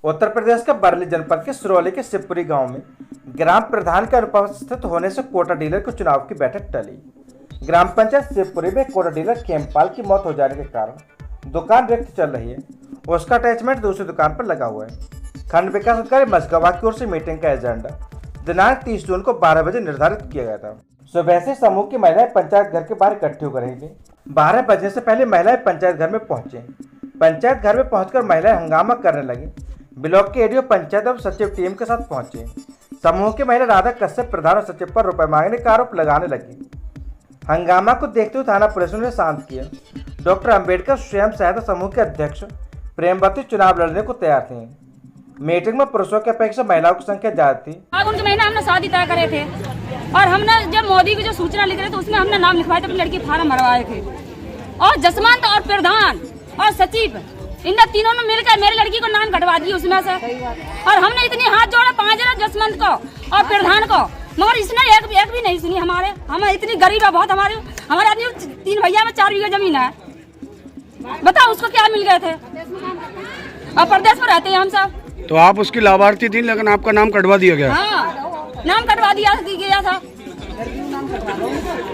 उत्तर प्रदेश के बरेली जनपद के सिरौली के शिवपुरी गांव में ग्राम प्रधान के अनुपस्थित होने से कोटा डीलर को चुनाव की बैठक टली। ग्राम पंचायत शिवपुरी में कोटा डीलर खेमपाल की मौत हो जाने के कारण दुकान रिक्त चल रही है। उसका अटैचमेंट दूसरी दुकान पर लगा हुआ है। खंड विकास अधिकारी मस्कवा की ओर से मीटिंग का एजेंडा दिनांक 30 जून को 12 बजे निर्धारित किया गया था। सुबह से समूह की महिलाएं पंचायत घर के बाहर इकट्ठी होकर रही थी। 12 बजने से पहले महिलाएं पंचायत घर में पहुंचे। पंचायत घर में पहुंचकर महिलाएं हंगामा करने लगी। ब्लॉक के एडीओ पंचायत एवं सचिव टीम के साथ पहुंचे। समूह की महिला राधा कश्यप प्रधान और सचिव पर रुपए मांगने का आरोप लगाने लगी। हंगामा को देखते हुए थाना पुलिस ने शांत किया। डॉक्टर अंबेडकर स्वयं सहायता समूह के अध्यक्ष प्रेमवती चुनाव लड़ने को तैयार थी। मीटिंग में पुरुषों की अपेक्षा महिलाओं की संख्या ज्यादा थी। फागुन के महीना हमने शादी तय करे थे और हमने जब मोदी की जो सूचना लिख रहे थे उसमें हमने नाम लिखवाए थे, अपनी लड़की फार्म भरवाए थे। और जसवंत और प्रधान और सचिव इन तीनों ने मिलकर मेरी लड़की को नाम कटवा दिया उसमें से। और हमने इतनी हाथ जोड़े 5 जने जसवंत को और प्रधान को, मगर इसने एक भी नहीं सुनी हमारे। हम इतनी गरीब है बहुत, हमारे आदमी 3 भैया में 4 बीघा जमीन है। बताओ उसको क्या मिल गए थे। और प्रदेश में रहते हैं हम सब। तो आप उसकी लाभार्थी थी लेकिन आपका नाम कटवा दिया गया? हाँ, नाम कटवा दिया गया था।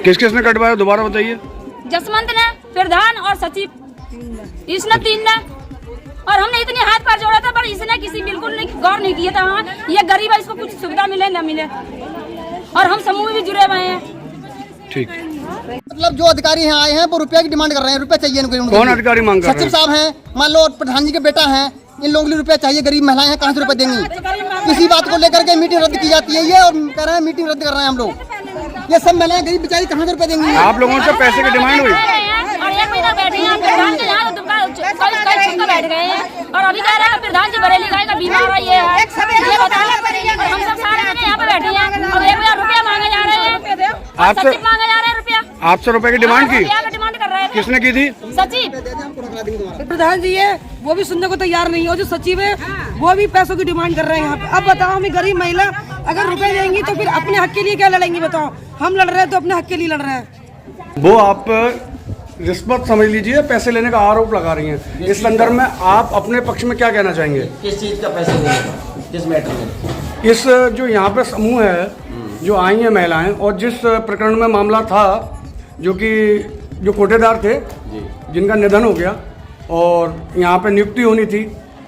किस किस ने कटवाया दोबारा बताइए? जसवंत ने, प्रधान और सचिव, इसने 3 ने। और हमने इतनी हाथ पर जोड़ा था पर इसने किसी बिल्कुल नहीं गौर नहीं किया था। हाँ, ये गरीब है, इसको कुछ सुविधा मिले न मिले। और हम समूह भी जुड़े हुए हैं। ठीक। मतलब जो अधिकारी यहाँ आए हैं वो रुपया की डिमांड कर रहे हैं। रुपया चाहिए इनको। कौन अधिकारी मांग कर रहे हैं? सचिव साहब हैं, मान लो प्रधान जी के बेटा हैं। इन लोगों के लिए रुपया चाहिए। गरीब महिलाएं हैं, कहाँ से रुपया देंगी? इसी बात को लेकर के मीटिंग रद्द की जाती है ये, और कह रहे हैं मीटिंग रद्द कर रहे हैं हम लोग। ये सब महिलाएं गरीब बेचारी कहाँ से रुपया देंगी? आप लोगों से पैसे की डिमांड हुई? और 1 महीना बैठे हैं प्रधान के यहाँ, कल बैठ गए हैं। और अभी कह रहे हैं प्रधान जी बरेली गए का बीमार है, ये है ये बताया। हम सब सारे जने यहाँ पे बैठे हैं और 1 रुपया मांगे जा रहे हैं। आपसे मांगे जा रहे हैं रुपया। आपसे रुपए की डिमांड की? डिमांड कर रहे हैं। किसने की थी? सचिव। प्रधान जी है वो भी सुनने को तैयार नहीं है, और जो सचिव है वो भी पैसों की डिमांड कर रहे हैं यहाँ पे। अब बताओ, हमें गरीब महिला अगर रुपए देंगी तो फिर अपने हक के लिए क्या लड़ेंगी? बताओ, हम लड़ रहे हैं तो अपने हक के लिए लड़ रहे हैं। वो आप रिश्वत समझ लीजिए, पैसे लेने का आरोप लगा रही हैं। इस संदर्भ में आप अपने पक्ष में क्या कहना चाहेंगे? किस चीज़ का पैसे देने का, किस मैटर में? इस जो यहाँ पे समूह है, जो आई हैं महिलाएं, और जिस प्रकरण में मामला था जो कोटेदार थे जिनका निधन हो गया और यहाँ पे नियुक्ति होनी थी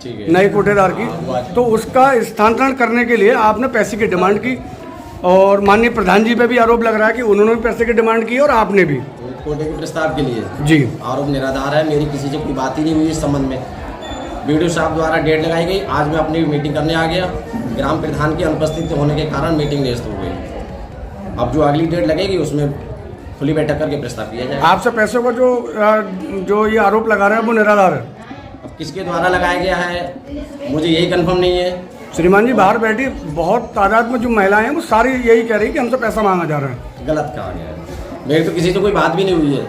नए कोटेदार की, तो उसका स्थानांतरण करने के लिए आपने पैसे की डिमांड की। और माननीय प्रधान जी पे भी आरोप लग रहा है कि उन्होंने भी पैसे की डिमांड की और आपने भी। कोटे के प्रस्ताव के लिए जी आरोप निराधार है। मेरी किसी से कोई बात ही नहीं हुई इस संबंध में। बीडीओ साहब द्वारा डेट लगाई गई, आज मैं अपनी मीटिंग करने आ गया। ग्राम प्रधान की अनुपस्थित होने के कारण मीटिंग निरस्त हो गई। अब जो अगली डेट लगेगी उसमें खुली बैठक करके प्रस्ताव किया जाएगा। आपसे पैसों का जो ये आरोप लगा रहे हैं वो निराधार है? अब किसके द्वारा लगाया गया है मुझे यही कंफर्म नहीं है। श्रीमान जी, बाहर बैठी बहुत तादाद में जो महिलाएं हैं वो सारी यही कह रही है कि हमसे पैसा मांगा जा रहा है। गलत कहा गया है। मेरी तो किसी से कोई बात भी नहीं हुई है।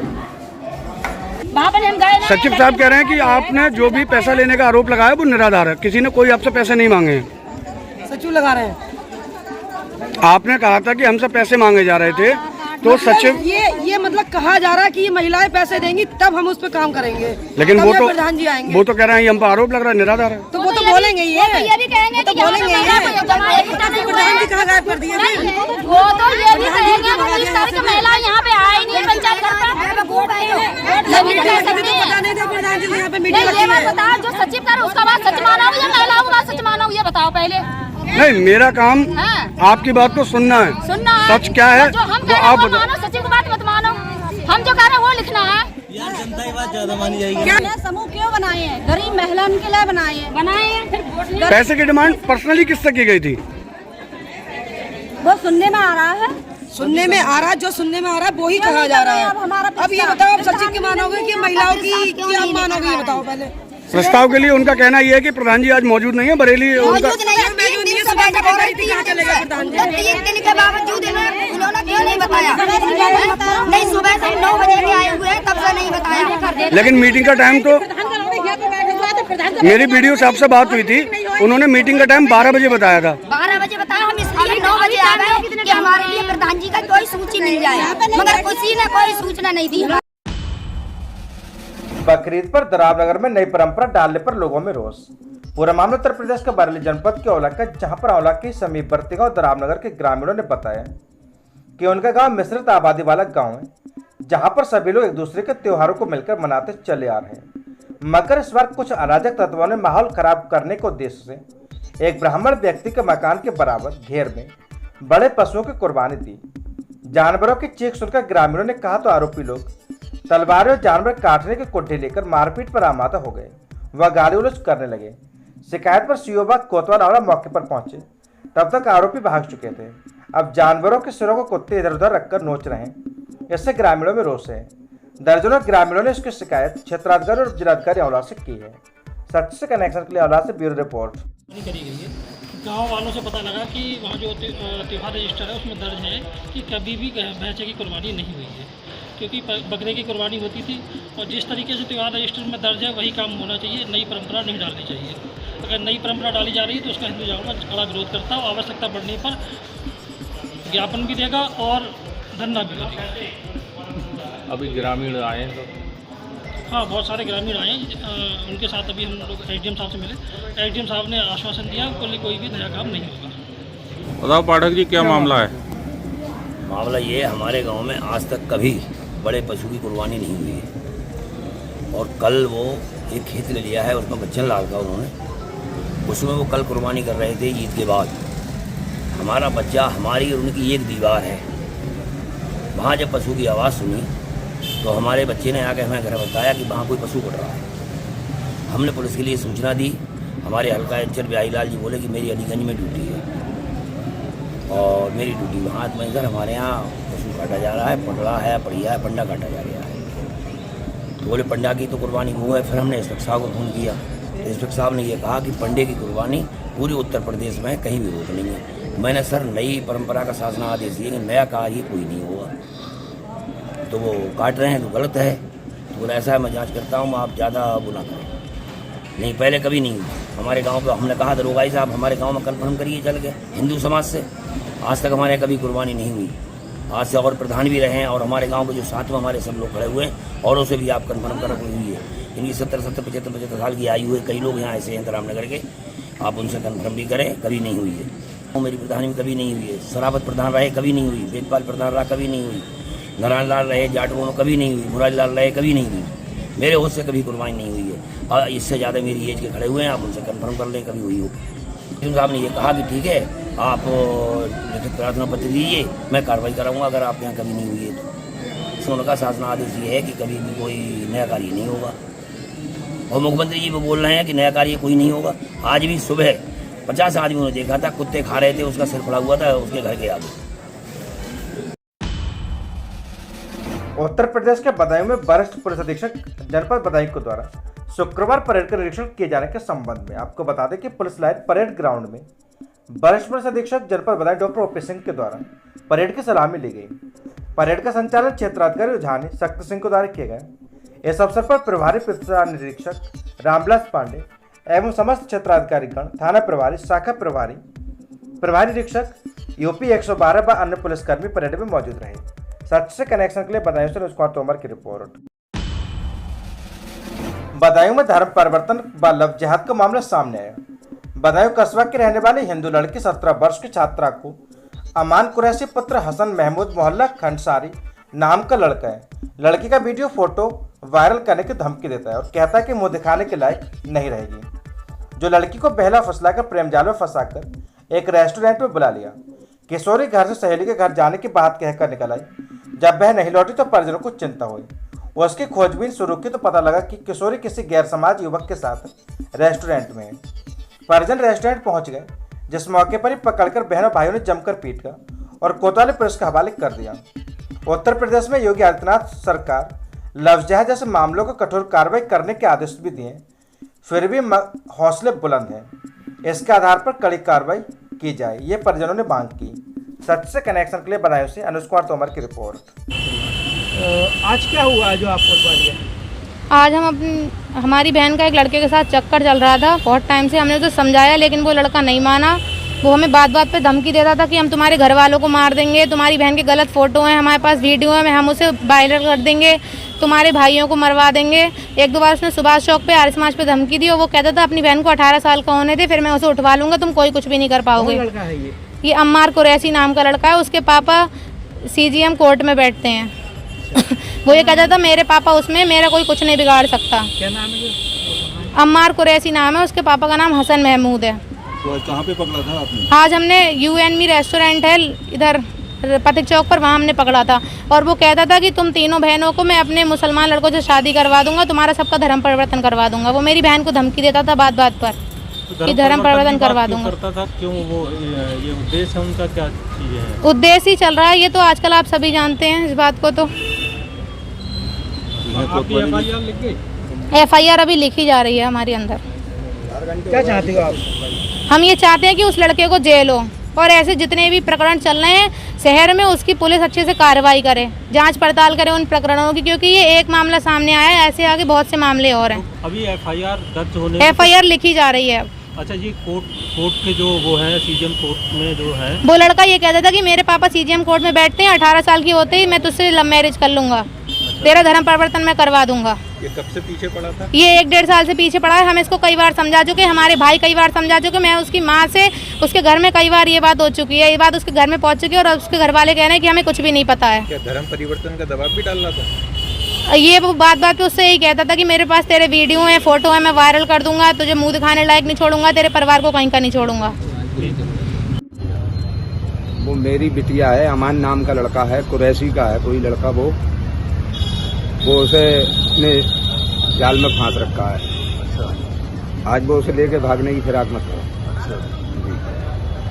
सचिव साहब कह रहे हैं कि आपने जो भी पैसा लेने का आरोप लगाया वो निराधार है, किसी ने कोई आपसे पैसे नहीं मांगे हैं। सचिव लगा रहे हैं। आपने कहा था कि हमसे पैसे मांगे जा रहे थे, तो सचिव ये मतलब कहा जा रहा है कि ये महिलाएं पैसे देंगी तब हम उस पर काम करेंगे। लेकिन वो तो प्रधान जी आएंगे, वो तो कह रहे हैं हम पर आरोप लग रहा है निराधार है। तो वो तो बोलेंगे ये भी कहेंगे तो बोलेंगे प्रधान जी कहाँ गायब कर दिए? वो तो ये भी कहेंगे 19 तारीख को महिला यहाँ पे आए नहीं पंचायत घर पर। प्रधान जी यहाँ पे मीटिंग ये बात बताओ, जो सचिव कर उसका बात सच माना हो या महिलाओं की बात सच माना हो, ये बताओ पहले। नहीं, मेरा काम आपकी बात को सुनना है। सच क्या है जो हम तो आप बताओ। मानो, सचिव की बात मत मानो। हम जो कह रहे हैं वो लिखना है। यार जनता की बात ज्यादा मानी जाएगी। क्या समूह क्यों बनाए हैं? गरीब महिलाओं के लिए बनाए हैं। पैसे की डिमांड पर्सनली किससे की गई थी? वो सुनने में आ रहा है, सुनने में आ रहा है, जो सुनने में आ रहा है वो ही कहा जा रहा है। अब ये बताओ, आप सचिव की मानोगे कि महिलाओं की क्या मानोगे? ये बताओ पहले। प्रस्ताव के लिए उनका कहना यह है कि प्रधान जी आज मौजूद नहीं है, बरेली उनका के बावजूद उन्होंने क्यों नहीं बताया? नहीं, सुबह से 9 बजे के आए हुए हैं, तब से नहीं बताया। लेकिन मीटिंग का टाइम तो मेरी वीडियो साहब से बात हुई थी, उन्होंने मीटिंग का टाइम 12 बजे बताया था। 12 बजे बताया, हम इसलिए 9 बजे आ गए कि हमारे लिए प्रधान जी का कोई सूची मिल जाए, मगर किसी ने कोई सूचना नहीं दी। बकरीद पर दरावनगर में नई परंपरा डालने पर लोगों में रोष। पूरा मामला उत्तर प्रदेश के बरेली जनपद के औला का, जहां पर औला के समीपवर्ती गांव दरावनगर के ग्रामीणों ने बताया कि उनका गांव मिश्रित आबादी वाला गांव है, जहां पर सभी लोग एक दूसरे के त्योहारों को मिलकर मनाते चले आ रहे हैं, मगर इस बार कुछ अराजक तत्वों ने माहौल खराब करने के उद्देश्य से एक ब्राह्मण व्यक्ति के मकान के बराबर घेर में बड़े पशुओं की कुर्बानी दी। जानवरों की चीख सुनकर ग्रामीणों ने कहा तो आरोपी लोग तलवारें और जानवर काटने के कुट्ठे लेकर मारपीट पर आमादा हो गए व गाली गलौज करने लगे। शिकायत पर सीओ कोतवाल आवड़ा मौके पर पहुंचे, तब तक आरोपी भाग चुके थे। अब जानवरों के सिरों को कुत्ते इधर उधर रखकर नोच रहे हैं, इससे ग्रामीणों में रोष है। दर्जनों ग्रामीणों ने इसकी शिकायत क्षेत्राधिकारी और जिलाधिकारी औला से की है। सच से कनेक्शन के लिए औला से ब्यूरो रिपोर्ट। करी गई है। गाँव वालों से पता लगा कि वहाँ जो त्योहार रजिस्टर है उसमें दर्ज है कि कभी भी भैंसे की कुर्बानी नहीं हुई है, क्योंकि बकरे की कुर्बानी होती थी और जिस तरीके से त्योहार रजिस्टर में दर्ज है वही काम होना चाहिए। नई परंपरा नहीं डालनी चाहिए। अगर नई परंपरा डाली जा रही है तो उसका हिंदू समाज कड़ा विरोध करता है। आवश्यकता पड़ने पर ज्ञापन भी देगा और धरना भी करेगा। अभी ग्रामीण आए हैं तो हाँ, बहुत सारे ग्रामीण आए हैं। उनके साथ अभी हम लोग एसडीएम साहब से मिले। एसडीएम साहब ने आश्वासन दिया कोई भी नया काम नहीं होगा। बताओ पाठक जी, क्या मामला है? मामला ये है, हमारे गांव में आज तक कभी बड़े पशु की कुर्बानी नहीं हुई है और कल वो एक खेत ले लिया है, उसमें बच्चन लाल का उन्होंने, उसमें वो कल कुर्बानी कर रहे थे ईद के बाद। हमारा बच्चा हमारी और उनकी एक दीवार है। वहाँ जब पशु की आवाज़ सुनी तो हमारे बच्चे ने आकर हमें घर बताया कि वहाँ कोई पशु कट रहा है। हमने पुलिस के लिए सूचना दी। हमारे हल्का इंचर बिहारी लाल जी बोले कि मेरी अलीगंज में ड्यूटी है और मेरी ड्यूटी वहाँ वहीं कर हमारे यहाँ पशु काटा जा रहा है, पटड़ा है, पड़िया है, पंडा काटा जा रहा है। तो बोले पंडा की तो कुर्बानी वो है। फिर हमने इंस्पेक्टर साहब को फ़ोन किया। इंस्पेक्टर साहब ने ये कहा कि पंडे की कुर्बानी पूरे उत्तर प्रदेश में कहीं भी रोक नहीं है। मैंने सर नई परंपरा का शासन आदेश दिया कि नया कार्य कोई नहीं होगा, तो वो काट रहे हैं तो गलत है। तो बोला ऐसा है, मैं जांच करता हूँ, आप ज़्यादा बुना करें। नहीं, पहले कभी नहीं हुई हमारे गांव पे। हमने कहा दरोगाई साहब हमारे गांव में कन्फर्म करिए, चल गए हिंदू समाज से। आज तक हमारे यहाँ कभी कुर्बानी नहीं हुई। आज से और प्रधान भी रहे हैं और हमारे गांव के जो साथ में हमारे सब लोग खड़े हुए हैं, औरों से भी आप कन्फर्म कर हुई है। इनकी 70-75 साल की आयु है। कई लोग यहाँ ऐसे हैं रामनगर के, आप उनसे कन्फर्म भी करें, कभी नहीं हुई है। मेरी प्रधानी में कभी नहीं हुई है। सरावत प्रधान रहे, कभी नहीं हुई। वेदपाल प्रधान रहा, कभी नहीं हुई। नारायण लाल रहे, जाटवों में कभी नहीं हुई। मुरारी लाल रहे, कभी नहीं हुई। मेरे होश से कभी कुर्बानी नहीं हुई है। और इससे ज़्यादा मेरी एज के खड़े हुए हैं, आप उनसे कंफर्म कर लें कभी हुई हो। साहब ने ये कहा कि ठीक है, आप लिखित प्रार्थना पत्र दीजिए, मैं कार्रवाई कराऊंगा अगर आप यहाँ कभी नहीं हुई है तो। उनका शासन आदेश ये है कि कभी भी कोई नया कार्य नहीं होगा और मुख्यमंत्री जी वो बोल रहे हैं कि नया कार्य कोई नहीं होगा। आज भी सुबह 50 आदमियों ने देखा था, कुत्ते खा रहे थे, उसका सिर पड़ा हुआ था उसके घर के आगे। उत्तर प्रदेश के बदायूं में वरिष्ठ पुलिस अधीक्षक जनपद बदायूं के द्वारा शुक्रवार परेड का निरीक्षण किए जाने के संबंध में आपको बता दें कि पुलिस लाइन परेड ग्राउंड में वरिष्ठ पुलिस अधीक्षक जनपद बदायूं डॉक्टर ओपी सिंह के द्वारा परेड की सलामी ली गई। परेड का संचालन क्षेत्राधिकारी झानी शक्ति सिंह के द्वारा किया गया। इस अवसर पर प्रभारी प्रधान निरीक्षक रामविलास पांडे एवं समस्त क्षेत्राधिकारीगण, थाना प्रभारी, शाखा प्रभारी, प्रभारी निरीक्षक, यूपी 112 व अन्य पुलिसकर्मी परेड में मौजूद रहे। सच से कनेक्शन के लिए बदायूं से अनुज कुमार तोमर की रिपोर्ट। बदायूं में धर्म परिवर्तन व लव जिहाद का मामला सामने आया। बदायूं कस्बा की रहने वाली हिंदू लड़की 17 वर्ष की छात्रा को अमान कुरैशी पुत्र हसन महमूद मोहल्ला खंडसारी नाम का लड़का है। लड़की का वीडियो फोटो वायरल करने की धमकी देता है और कहता है कि मुंह दिखाने के लायक नहीं रहेगी। जो लड़की को बहला फुसलाकर प्रेम जाल में फंसाकर एक रेस्टोरेंट में बुला लिया। किशोरी घर से सहेली के घर जाने की बात कहकर निकल आई। जब वह नहीं लौटी तो परिजनों को चिंता हुई। उसकी खोजबीन शुरू की तो पता लगा कि किशोरी किसी गैर समाज युवक के साथ रेस्टोरेंट में है। परिजन रेस्टोरेंट पहुंच गए, जिस मौके पर ही पकड़कर बहनों भाइयों ने जमकर पीटा और कोतवाली पुलिस के हवाले कर दिया। उत्तर प्रदेश में योगी आदित्यनाथ सरकार लव जिहाद जैसे मामलों को कठोर कार्रवाई करने के आदेश भी दिए, फिर भी हौसले बुलंद हैं। इसके आधार पर कड़ी कार्रवाई की जाए, ये परिजनों ने मांग की। सच से कनेक्शन के लिए बदायूं से अनुज कुमार तोमर की रिपोर्ट। आज क्या हुआ जो आपको बता दिया? आज हमारी बहन का एक लड़के के साथ चक्कर चल रहा था। बहुत टाइम से हमने उसे समझाया लेकिन वो लड़का नहीं माना। वो हमें बात बात पे धमकी देता था कि हम तुम्हारे घर वालों को मार देंगे, तुम्हारी बहन के गलत फोटो हैं हमारे पास, वीडियो है, हम उसे वायरल कर देंगे, तुम्हारे भाइयों को मरवा देंगे। एक दो बार उसने सुभाष चौक पे आर्य समाज पे धमकी दी और वो कहता था अपनी बहन को 18 साल का होने दे, फिर मैं उसे उठवा लूंगा, तुम कोई कुछ भी नहीं कर पाओगे। कौन लड़का है ये अम्मार कुरैशी नाम का लड़का है, उसके पापा CGM कोर्ट में बैठते हैं। वो ये कहता था मेरे पापा उसमें, मेरा कोई कुछ नहीं बिगाड़ सकता। क्या नाम है? अम्मार कुरैशी नाम है, उसके पापा का नाम हसन महमूद है। तो कहाँ पे पकड़ा था आपने? आज हमने U&Me रेस्टोरेंट है इधर पथिक चौक पर, वहाँ हमने पकड़ा था और वो कहता था कि तुम तीनों बहनों को मैं अपने मुसलमान लड़कों से शादी करवा दूंगा, तुम्हारा सबका धर्म परिवर्तन करवा दूंगा। वो मेरी बहन को धमकी देता था बात बात पर कि धर्म परिवर्तन करवा दूंगा। करता था क्यों? वो ये उद्देश्य है उनका, क्या चीज़ है? उद्देश्य ही चल रहा है ये तो आजकल, आप सभी जानते हैं इस बात को। तो FIR अभी लिखी जा रही है हमारे अंदर। क्या चाहते हो आप? हम ये चाहते हैं कि उस लड़के को जेल हो और ऐसे जितने भी प्रकरण चल रहे हैं शहर में उसकी पुलिस अच्छे से कार्रवाई करे, जांच पड़ताल करे उन प्रकरणों की, क्योंकि ये एक मामला सामने आया है, ऐसे आगे बहुत से मामले और हैं। अभी FIR दर्ज होने FIR लिखी जा रही है। अच्छा जी, कोर्ट के जो वो है CGM कोर्ट में जो है, वो लड़का ये कहता था कि मेरे पापा CGM कोर्ट में बैठते हैं, 18 साल की होते ही मैं तुझसे लव मैरिज कर लूंगा, तेरा धर्म परिवर्तन मैं करवा दूंगा। ये कब से पीछे पड़ा था? ये 1-1.5 साल से पीछे पड़ा है। हम इसको कई बार समझा चुके, हमारे भाई कई बार समझा चुके, मैं उसकी माँ से उसके घर में कई बार ये बात हो चुकी है, ये बात उसके घर में पहुँच चुकी है और उसके घर वाले कह रहे हैं कि हमें कुछ भी नहीं पता है। क्या धर्म परिवर्तन का दबाव भी डालना था? ये वो बात बात पे उससे यही कहता था कि मेरे पास तेरे वीडियो हैं, फोटो है, मैं वायरल कर दूंगा, तुझे मुंह दिखाने लायक नहीं छोड़ूंगा, तेरे परिवार को कहीं का नहीं छोड़ूंगा। वो मेरी बिटिया है, अमान नाम का लड़का है, कुरैशी का है कोई लड़का, वो उसे अपने जाल में फांस रखा है। आज वो उसे लेके भागने की फिराक में था।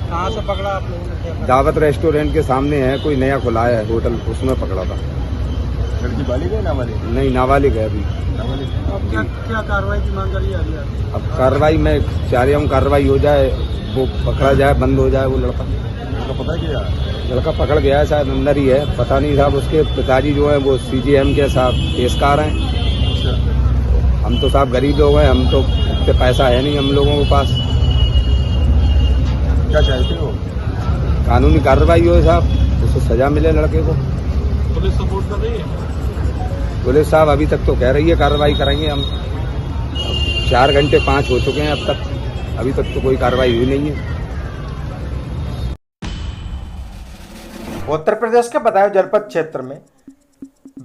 कहाँ से पकड़ा आप लोगों ने? दावत रेस्टोरेंट के सामने है, कोई नया खुला है होटल, उसमें पकड़ा था। लड़की बालिग है नाबालिग? नहीं, नाबालिग है अभी। क्या कार्रवाई की मांग करी है? अब कार्रवाई मैं चाह रहा हूँ, कार्रवाई हो जाए, वो पकड़ा जाए, बंद हो जाए। वो लड़का पकड़ गया? लड़का पकड़ गया है, शायद अंदर ही है, पता नहीं साहब। उसके पिताजी जो है वो CGM के साहब पेशकार हैं। हम तो साहब गरीब लोग हैं, हम तो इतने पैसा है नहीं हम लोगों के पास। क्या चाहते हो? कानूनी कार्रवाई हो साहब, उसको सजा मिले लड़के को। पुलिस सपोर्ट कर रही है? पुलिस साहब अभी तक तो कह रही है कार्रवाई करेंगे हम। 4 घंटे 5 हो चुके हैं अब तक, अभी तक तो कोई कार्रवाई हुई नहीं है। उत्तर प्रदेश के बदायूं जनपद क्षेत्र में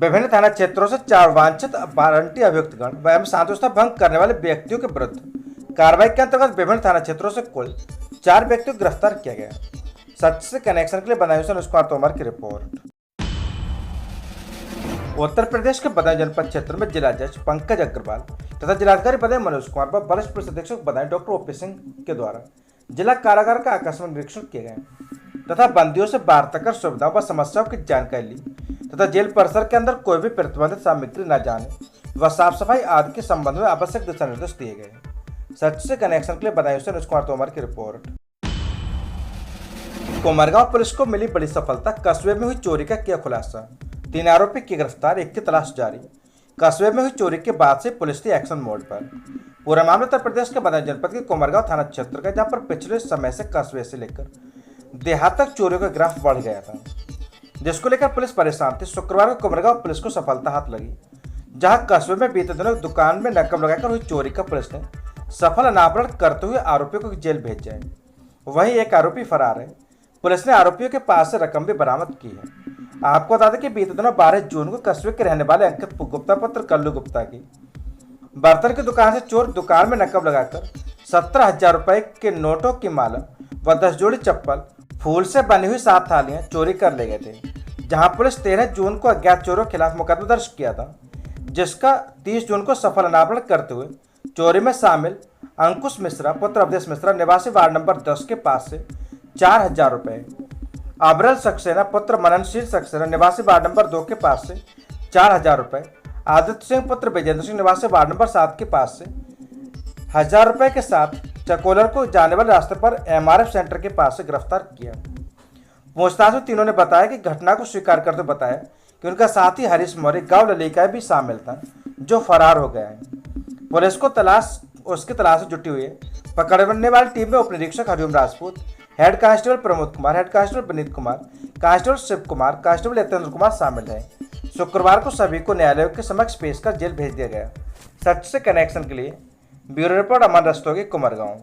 विभिन्न थाना क्षेत्रों से 4 वांछित वारंटी अभियुक्तगण एवं शांति भंग करने वाले व्यक्तियों के विरुद्ध कार्रवाई के अंतर्गत विभिन्न थाना क्षेत्रों से कुल 4 व्यक्तियों को गिरफ्तार किया गया। सच से कनेक्शन के लिए बदायूं से अनुज कुमार तोमर की रिपोर्ट। उत्तर प्रदेश के बदायूं जनपद क्षेत्र में जिला जज पंकज अग्रवाल तथा जिलाधिकारी बदायूं मनोज कुमार व वरिष्ठ पुलिस अधीक्षक बदायूं डॉक्टर OP सिंह के द्वारा जिला कारागार का आकस्मिक निरीक्षण किए गए तथा बंदियों से वार्ता कर सुविधाओं व समस्याओं की जानकारी ली तथा जेल परिसर के अंदर कोई भी प्रतिबंधित सामग्री न जाने व साफ सफाई आदि के संबंध में आवश्यक दिशा निर्देश दिए गए। सच से कनेक्शन के लिए बदायूं से अनुज कुमार तोमर की रिपोर्ट। कोमरगांव पुलिस को मिली बड़ी सफलता, कस्बे में हुई चोरी का किया खुलासा, 3 आरोपी की गिरफ्तार, 1 की तलाश जारी। कस्बे में हुई चोरी के बाद से पुलिस थी एक्शन मोड पर। पूरा मामला उत्तर प्रदेश के बदायूं जनपद के कोमरगांव थाना क्षेत्र का, जहां पर पिछले समय से कस्बे से लेकर देहात तक चोरियों का ग्राफ बढ़ गया था, जिसको लेकर पुलिस परेशान थी। शुक्रवार को कोमरगांव पुलिस को सफलता हाथ लगी, जहां कस्बे में बीते दिनों दुकान में नकब लगाकर हुई चोरी का पुलिस ने सफल अनावरण करते हुए आरोपियों को जेल भेज जाए। वहीं एक आरोपी फरार है। पुलिस ने आरोपियों के पास से रकम भी बरामद की है। आपको बता दें कि बीते दिनों 12 जून को कस्बे के रहने वाले अंकित गुप्ता पुत्र कल्लू गुप्ता की बर्तन की दुकान से चोर दुकान में नकब लगाकर 17,000 रुपए के नोटों की माला व 10 जोड़ी चप्पल, फूल से बनी हुई 7 थालियां चोरी कर ले गए थे। जहां पुलिस 13 जून को अज्ञात चोरों के खिलाफ मुकदमा दर्ज किया था, जिसका 30 जून को सफल अनावरण करते हुए चोरी में शामिल अंकुश मिश्रा पुत्र अवधेश मिश्रा निवासी वार्ड नंबर 10 के पास से 4,000 रुपए, अबरल सक्सेना पुत्र मननशील सक्सेना निवासी वार्ड नंबर 2 के पास से 4,000 रुपए, आदित्य सिंह पुत्र विजेंद्र सिंह निवासी वार्ड नंबर 7 के पास से 1,000 रुपए के साथ चकोलर को जाने वाले रास्ते पर MRF सेंटर के पास से गिरफ्तार किया। पूछताछ में तीनों ने बताया कि घटना को स्वीकार करते बताया कि उनका साथी हरीश मौर्य गांव ललिका भी शामिल था, जो फरार हो गया है। पुलिस को उसकी तलाश में जुटी हुई है। पकड़ने वाली टीम में उप निरीक्षक Hariom Rajput, head constable Pramod Kumar, head constable Vineet Kumar, constable Shiv Kumar, constable Yatendra Kumar शामिल हैं। शुक्रवार को सभी को न्यायालय के समक्ष पेश कर जेल भेज दिया गया। सच से कनेक्शन के लिए ब्यूरो रिपोर्ट अमन रस्तोगी, कुमारगांव।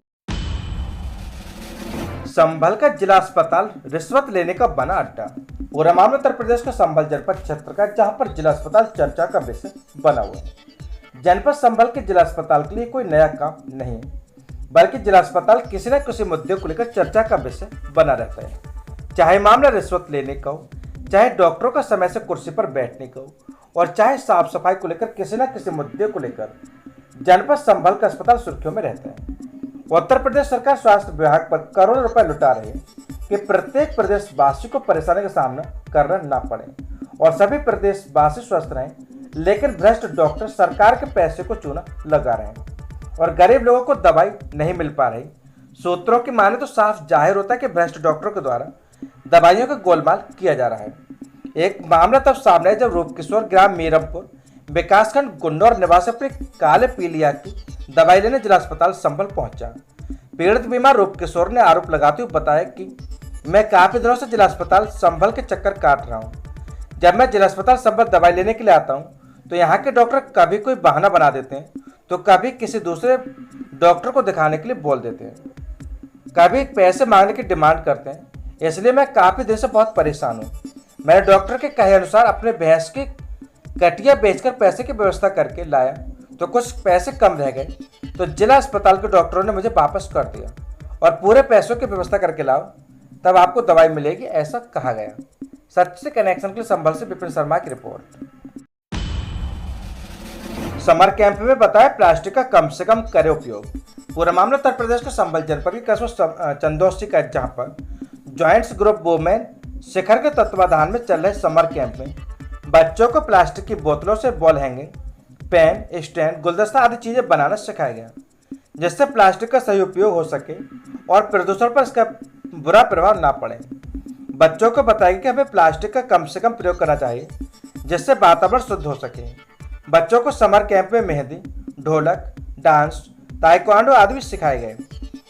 संभल का जिला अस्पताल रिश्वत लेने का बना अड्डा। पूरा मामला उत्तर प्रदेश के संभल जनपद क्षेत्र का, जहां पर जिला अस्पताल चर्चा का विषय बना हुआ है। जनपद संभल के जिला अस्पताल के लिए कोई नया काम नहीं, बल्कि जिला अस्पताल किसी न किसी मुद्दे को लेकर चर्चा का विषय बना रहता है। चाहे मामला रिश्वत लेने का हो, चाहे डॉक्टरों का समय से कुर्सी पर बैठने का हो, और चाहे साफ सफाई को लेकर किसी न किसी मुद्दे को लेकर जनपद संभल का अस्पताल सुर्खियों में रहता है। उत्तर प्रदेश सरकार स्वास्थ्य विभाग पर करोड़ों रुपए लुटा रही है कि प्रत्येक प्रदेशवासी को परेशानी का सामना करना ना पड़े और सभी प्रदेशवासी स्वस्थ रहें, लेकिन भ्रष्ट डॉक्टर सरकार के पैसे को चूना लगा रहे हैं और गरीब लोगों को दवाई नहीं मिल पा रही। सूत्रों की माने तो साफ जाहिर होता है कि भ्रष्ट डॉक्टरों के द्वारा दवाइयों का गोलमाल किया जा रहा है। एक मामला तब सामने है जब रूपकिशोर ग्राम मीरमपुर विकासखंड गुन्नौर निवासी अपनी काले पीलिया की दवाई लेने जिला अस्पताल संभल पहुंचा। पीड़ित बीमार रूपकिशोर ने आरोप लगाते हुए बताया कि मैं काफी दिनों से जिला अस्पताल संभल के चक्कर काट रहा हूं। जब मैं जिला अस्पताल संभल दवाई लेने के लिए आता हूं तो यहाँ के डॉक्टर कभी कोई बहाना बना देते हैं, तो कभी किसी दूसरे डॉक्टर को दिखाने के लिए बोल देते हैं, कभी पैसे मांगने की डिमांड करते हैं। इसलिए मैं काफी दिन से बहुत परेशान हूँ। मैंने डॉक्टर के कहे अनुसार अपने भैंस की कटिया बेचकर पैसे की व्यवस्था करके लाया, तो कुछ पैसे कम रह गए, तो जिला अस्पताल के डॉक्टरों ने मुझे वापस कर दिया और पूरे पैसों की व्यवस्था करके लाओ, तब आपको दवाई मिलेगी, ऐसा कहा गया। सच से कनेक्शन के लिए संभल से विपिन शर्मा की रिपोर्ट। समर कैंप में बताया प्लास्टिक का कम से कम करे उपयोग। पूरा मामला उत्तर प्रदेश के संभल जनपद के कस्बा चंदौसी का, जहां पर जॉइंट्स ग्रुप वुमेन शिखर के तत्वाधान में चल रहे समर कैंप में बच्चों को प्लास्टिक की बोतलों से बॉल हैंगिंग, पेन, स्टैंड, गुलदस्ता आदि चीजें बनाना सिखाया गया, जिससे प्लास्टिक का सही उपयोग हो सके और प्रदूषण पर इसका बुरा प्रभाव ना पड़े। बच्चों को बताया कि हमें प्लास्टिक का कम से कम प्रयोग करना चाहिए, जिससे वातावरण शुद्ध हो सके। बच्चों को समर कैंप में मेहंदी, ढोलक, डांस, ताइक्वांडो आदि भी सिखाए गए।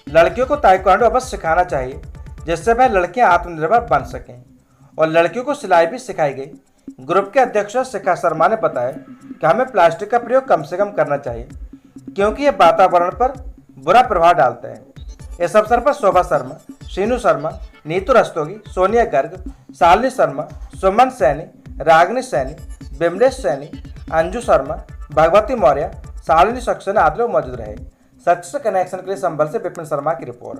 लड़कियों को ताइक्वांडो अवश्य सिखाना चाहिए, जिससे वह लड़कियां आत्मनिर्भर बन सकें, और लड़कियों को सिलाई भी सिखाई गई। ग्रुप के अध्यक्ष शिखा शर्मा ने बताया कि हमें प्लास्टिक का प्रयोग कम से कम करना चाहिए, क्योंकि यह वातावरण पर बुरा प्रभाव डालता है। इस अवसर पर शोभा शर्मा, शीनू शर्मा, नीतू रस्तोगी, सोनिया गर्ग, शालिनी शर्मा, सुमन सैनी, रागनी सैनी, बिमलेश सैनी, अंजू शर्मा, भगवती मौर्य, शालिनी सक्सेना आदि लोग मौजूद रहे। सच से कनेक्शन के लिए संभल से विपिन शर्मा की रिपोर्ट।